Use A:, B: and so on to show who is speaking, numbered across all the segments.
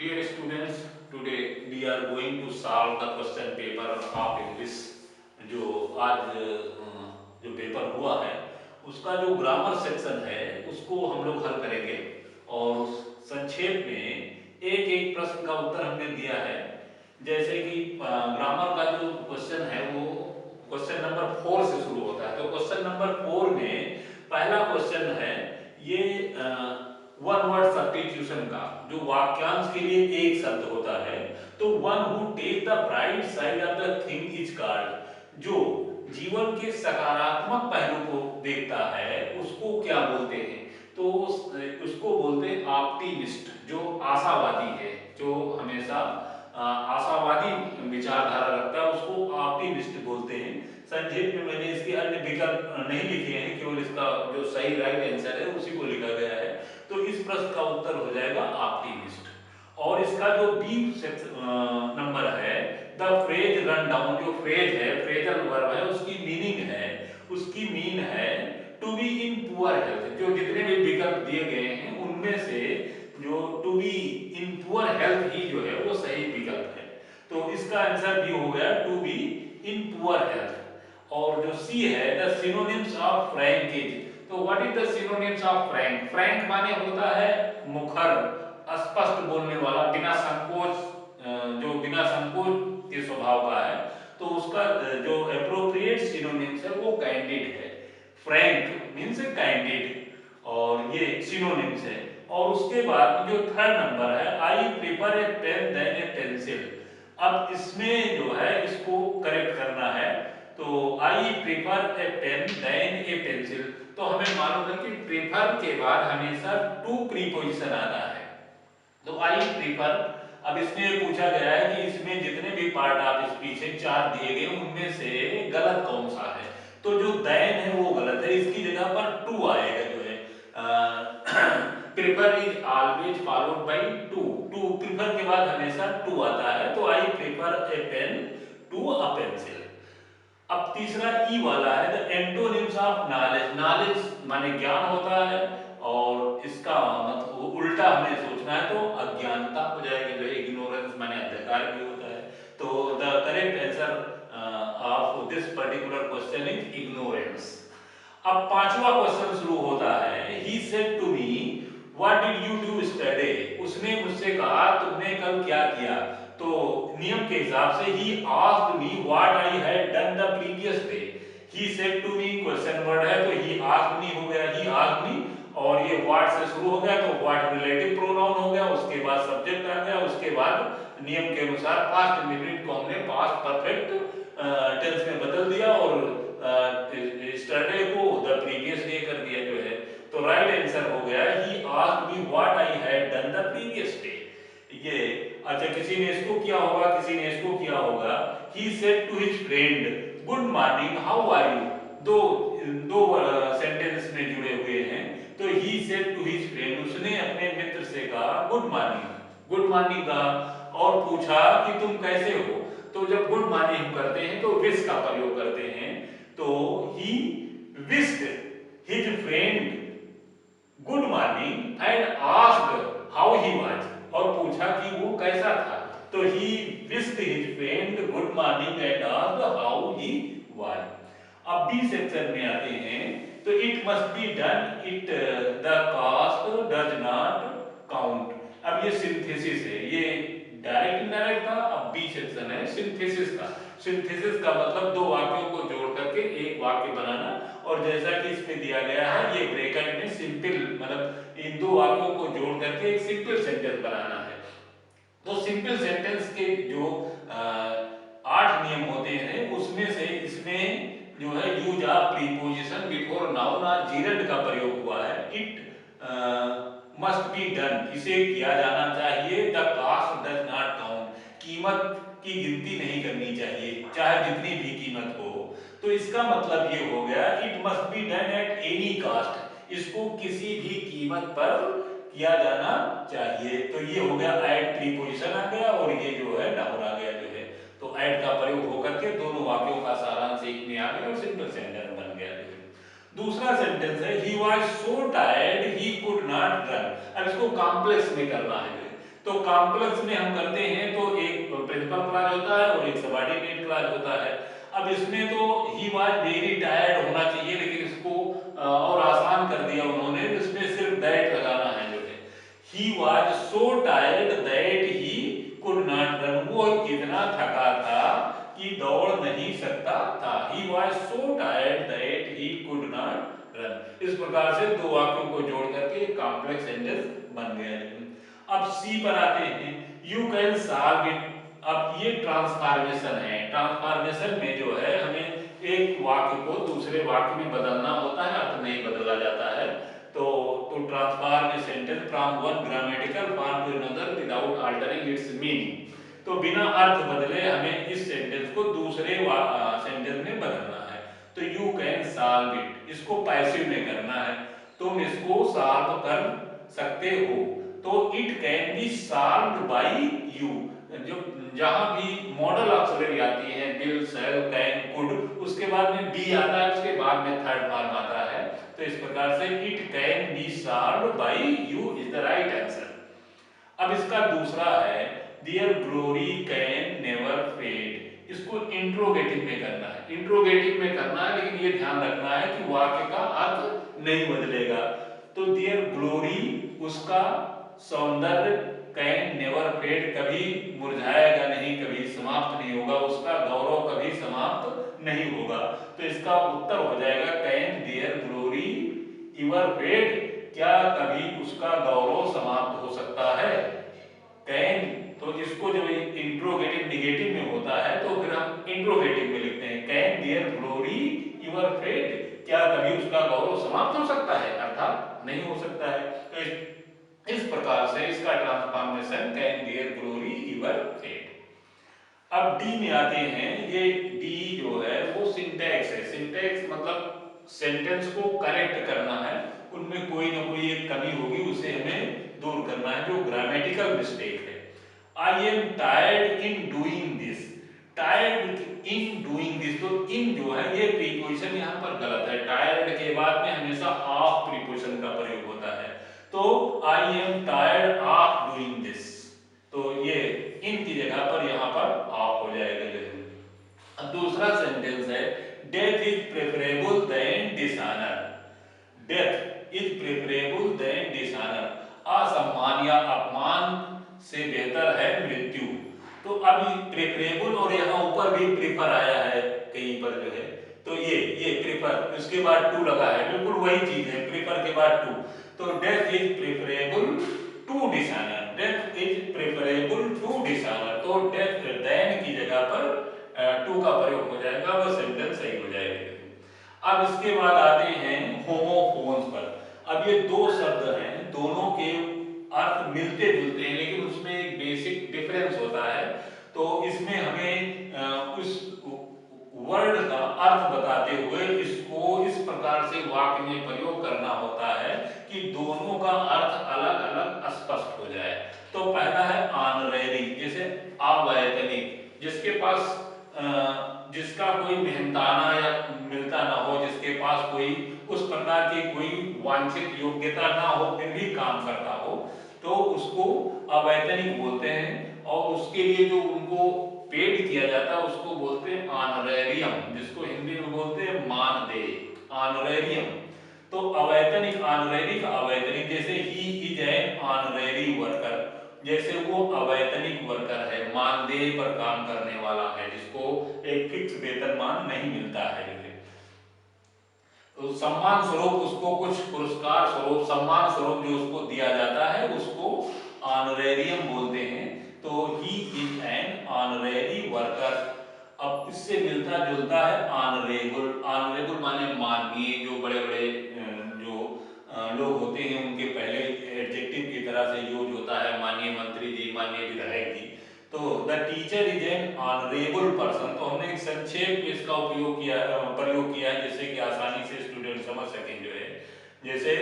A: Dear students, today we are going to solve the question paper of English जो आज जो paper हुआ है उसका जो ग्रामर सेक्शन है उसको हम लोग हल करेंगे और संक्षेप में एक एक प्रश्न का उत्तर हमने दिया है। जैसे कि ग्रामर का जो क्वेश्चन है वो क्वेश्चन नंबर 4 से शुरू होता है। तो क्वेश्चन नंबर 4 में पहला क्वेश्चन है ये वन वर्ड सब्स्टिट्यूशन का, जो वाक्यांश के लिए एक शब्द होता है। तो one who take the bright side of the thing is called, जो जीवन के सकारात्मक पहलू को देखता है उसको क्या बोलते हैं? तो उसको बोलते हैं ऑप्टिमिस्ट, जो आशावादी है, जो हमेशा आशावादी विचारधारा रखता है उसको ऑप्टिमिस्ट बोलते हैं। संक्षेप में मैंने इसके अन्य विकल्प नहीं लिखे हैं, केवल इसका जो सही राइट आंसर है उसी को लिखा गया है। तो इस प्रश्न का उत्तर हो जाएगा ऑप्टिमिस्ट। और इसका जो बी नंबर है, द फ्रेज रन डाउन, जो फ्रेज है फ्रेजल वर्ब है उसकी मीनिंग है, उसकी मीन है to be in poor health. जो जितने भी विकल्प दिए गए हैं उनमें से जो to be in poor health ही जो है वो सही विकल्प है। तो इसका आंसर भी हो गया to be in poor health. और जो सी है the synonyms of frank is, तो what is the synonyms of frank? Frank माने होता है मुखर, स्पष्ट बोलने वाला, बिना संकोच, जो बिना संकोच के स्वभाव का है। तो उसका जो एप्रोप्रिएट सिनोनिम्स है वो कैंडिड है। फ्रैंक मींस कैंडिड और ये सिनोनिम्स है। और उसके बाद जो थर्ड नंबर है, I prefer a pen than a pencil. अब इसमें जो है इसको करेक्ट करना है। तो I prefer a pen than a pencil, तो हमें मालूम है कि प्रेफर के बाद हमेशा टू प्रीपोजिशन आता है। तो आई प्रेफर, अब इसमें पूछा गया है कि इसमें जितने भी पार्ट ऑफ स्पीच है चार दिए गए उनमें से गलत कौन सा है? तो जो देन है वो गलत है, इसकी जगह पर टू आएगा जो है। Prefer is always followed by to, to prefer के बाद हमेशा टू आता है। तो I prefer a pen to a pencil. अब तीसरा ई वाला है the antonyms of knowledge. Knowledge माने ज्ञान होता है और इसका मतलब उल्टा हमें सोचना है तो अज्ञानता हो जाएगी, जो इग्नोरेंस माने अंधकार भी होता है। तो the correct answer of this particular question is ignorance. अब पांचवा क्वेश्चन शुरू होता है, he said to me what did you do yesterday. उसने मुझसे कहा तुमने कल क्या किया? तो नियम के हिसाब से he asked me what I had done the previous day. He said to me question word है तो ही आस्क्ड मी हो गया, ही आस्क्ड मी, और ये व्हाट से शुरू हो गया तो व्हाट रिलेटिव प्रोनाउन हो गया, उसके बाद सब्जेक्ट आ गया, उसके बाद नियम के अनुसार पास्ट इंडेफिनिट को हमने पास्ट परफेक्ट टेंस में बदल दिया और यस्टरडे को द प्रीवियस डे कर दिया जो है। तो राइट आंसर हो गया ही asked me what I had done the previous day. ये अच्छा, किसी ने इसको किया होगा, किसी ने इसको किया होगा। He said to his friend good morning how are you. दो दो सेंटेंस में जुड़े हुए हैं। तो he said to his friend, उसने अपने मित्र से कहा गुड मॉर्निंग, गुड मॉर्निंग कहा और पूछा कि तुम कैसे हो। तो जब गुड मॉर्निंग हम करते हैं तो विश का प्रयोग करते हैं। तो he wished his friend good morning and asked how he was, और पूछा कि वो कैसा था। तो he wished his friend good morning and asked how he was. अब बी सेक्शन में आते हैं। तो it must be done, it the cost does not count. अब ये सिंथेसिस है, ये डायरेक्ट इनडायरेक्ट था। अब बी सेक्शन है सिंथेसिस का। सिंथेसिस का मतलब दो वाक्यों को जोड़ करके एक वाक्य बनाना, और जैसा कि इसमें दिया गया है ये ब्रैकेट में सिंपल मतलब इन दो वाक्यों को जोड़ करके एक सिंपल सेंटेंस बनाना है। तो सिंपल सेंटेंस के जो 8 नियम होते हैं उसमें से इसमें जो है use of preposition before noun और जीरंड का प्रयोग हुआ है। इट मस्ट बी डन, इसे किया जाना चाहिए। The cost does not count, कीमत की गिनती नहीं करनी चाहिए चाहे जितनी भी कीमत हो। तो इसका मतलब ये हो गया it must be done at any caste, इसको किसी भी कीमत पर किया जाना चाहिए। तो ये हो गया एट प्रीपोजिशन आ गया और ये जो है नाउन आ गया जो है। तो एट का प्रयोग होकर के दोनों वाक्यों का सारांश एक में आ गया और सिंपल सेंटेंस बन गया जो है। दूसरा सेंटेंस है he was so tired he could not run. अब इसको कॉम्प्लेक्स में करना है। तो कॉम्प्लेक्स में हम करते हैं तो एक प्रिंसिपल क्लॉज होता है और एक सबऑर्डिनेट क्लॉज होता है। अब इसमें तो ही वाज वेरी टायर्ड होना चाहिए, लेकिन इसको और आसान कर दिया उन्होंने, इसमें सिर्फ दैट लगाना है जो है। He was so tired that he could not run, वो इतना थका था कि दौड़ नहीं सकता था। He was so tired that he could not run. इस प्रकार से दो वाक्यों को जोड़ करके एक कॉम्प्लेक्स सेंटेंस बन गया। अब सी पर आते हैं, यू कैन सॉल्व इट। अब ये ट्रांसफॉर्मेशन है। ट्रांसफॉर्मेशन में जो है हमें एक वाक्य को दूसरे वाक्य में बदलना होता है, अर्थ नहीं बदला जाता है। तो transform a sentence from one grammatical form to another without altering its meaning. तो बिना अर्थ बदले हमें इस सेंटेंस को दूसरे सेंटेंस में बदलना है। तो यू कैन सॉल्व इट, इसको पैसिव में करना है, तुम इसको सॉल्व कर सकते हो। तो it can be solved by you. जो जहां भी मॉडल ऑक्सिलरी आती है, विल, शैल, कैन, कुड, उसके बाद में बी आता है, उसके बाद में थर्ड फॉर्म आता है। तो इस प्रकार से it can be solved by you is the right answer. अब इसका दूसरा है, their glory can never fade. इसको इंट्रोगेटिव में करना है, इंट्रोगेटिव में करना है, लेकिन ये ध्यान रखना है कि वाक्य का अर्थ नहीं बदलेगा। तो देयर ग्लोरी, उसका सौंदर्य, कैन नेवर फेड, कभी मुरझाएगा नहीं, कभी समाप्त नहीं होगा, उसका गौरव कभी समाप्त नहीं होगा। तो इसका उत्तर हो जाएगा can their glory ever fade, क्या कभी उसका गौरव समाप्त हो सकता है। कैन, तो इसको जब इंट्रोगेटिव निगेटिव में होता है तो फिर हम इंट्रोगेटिव में लिखते हैं, can their glory ever fade, क्या कभी उसका गौरव समाप्त हो सकता है, अर्थात नहीं हो सकता है। तो इस प्रकार से इसका transformation can their glory ever fade. अब डी में आते हैं, ये डी जो है वो सिंटैक्स है। सिंटैक्स मतलब सेंटेंस को करेक्ट करना है, उनमें कोई ना कोई एक कमी होगी, उसे हमें दूर करना है, जो ग्रामेटिकल मिस्टेक है। I am tired in doing this, tired in doing this, तो इन जो है ये प्रीपोजिशन यहाँ पर गलत है। टायर्ड के बाद में हमेशा ऑफ प्रीपोजिशन का प्रयोग होता है। तो I am tired of doing this, तो ये इन की जगह पर यहाँ पर ऑफ हो जाएगा जो है। अब दूसरा सेंटेंस है, death is preferable than dishonour. Death is preferable than dishonour, असम्मान या अपमान से बेहतर है मृत्यु। तो अभी प्रेफरेबल और यहाँ ऊपर भी प्रेफर आया है कहीं पर जो है, तो ये प्रेफर, इसके बाद टू लगा है, बिल्कुल वही चीज है, प्रेफर के बाद टू। तो death is preferable to dishonour, death is preferable to dishonour, तो डेथ देन की जगह पर टू का प्रयोग हो जाएगा, वह सेंटेंस सही हो जाएगा। अब इसके बाद आते हैं होमोफोन्स पर। अब ये दो शब्द हैं, दोनों के अर्थ मिलते जुलते हैं, लेकिन उसमें एक बेसिक डिफरेंस होता है। तो इसमें हमें उस वर्ड का अर्थ बताते हुए इसको इस प्रकार से वाक्य में प्रयोग करना होता है कि दोनों का अर्थ अलग अलग स्पष्ट हो जाए। तो पहला है ऑनरेरी, जैसे अवैतनिक, जिसके पास जिसका कोई मेहनताना या मिलता ना हो, जिसके पास कोई उस प्रकार की कोई वांछित योग्यता ना हो फिर भी काम करता हो, तो उसको अवैतनिक बोलते हैं। और उसके लिए जो उनको पेड किया जाता है उसको बोलते हैं ऑनरेरियम, जिसको हिंदी में बोलते हैं मानदेय, ऑनरेरियम। तो अवैतनिक, ऑनरेरी का अवैतनिक, जैसे he is an honorary worker, जैसे वो अवैतनिक वर्कर है, मानदेय पर काम करने वाला है, जिसको एक फिक्स वेतनमान नहीं मिलता है। तो सम्मान स्वरूप उसको कुछ पुरस्कार स्वरूप, सम्मान स्वरूप जो उसको दिया जाता है उसको ऑनरेरियम बोलते हैं। तो he is an honorary worker. अब इससे मिलता जुलता है ऑनरेबल। ऑनरेबल माने माननीय, जो बड़े बड़े जो लोग होते हैं उनके पहले एडजेक्टिव की तरह से यूज होता है, माननीय मंत्री जी, माननीय विधायक जी। तो the teacher is an honourable person, तो हमने एक संक्षेप में इसका प्रयोग किया है, जिससे कि आसानी से स्टूडेंट समझ सकें जो है। जैसे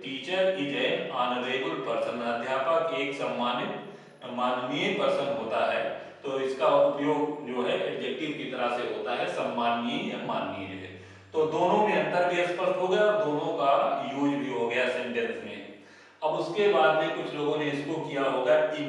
A: teacher is an honourable person, अध्यापक एक सम्मानित माननीय पर्सन होता है। तो इसका उपयोग जो है एडजेक्टिव की तरह से होता है, सम्माननीय या माननीय है। तो दोनों में अंतर भी स्पष्ट हो गया और दोनों का यूज भी हो गया सेंटेंस में। अब उसके बाद में कुछ लोगों ने इसको किया होगा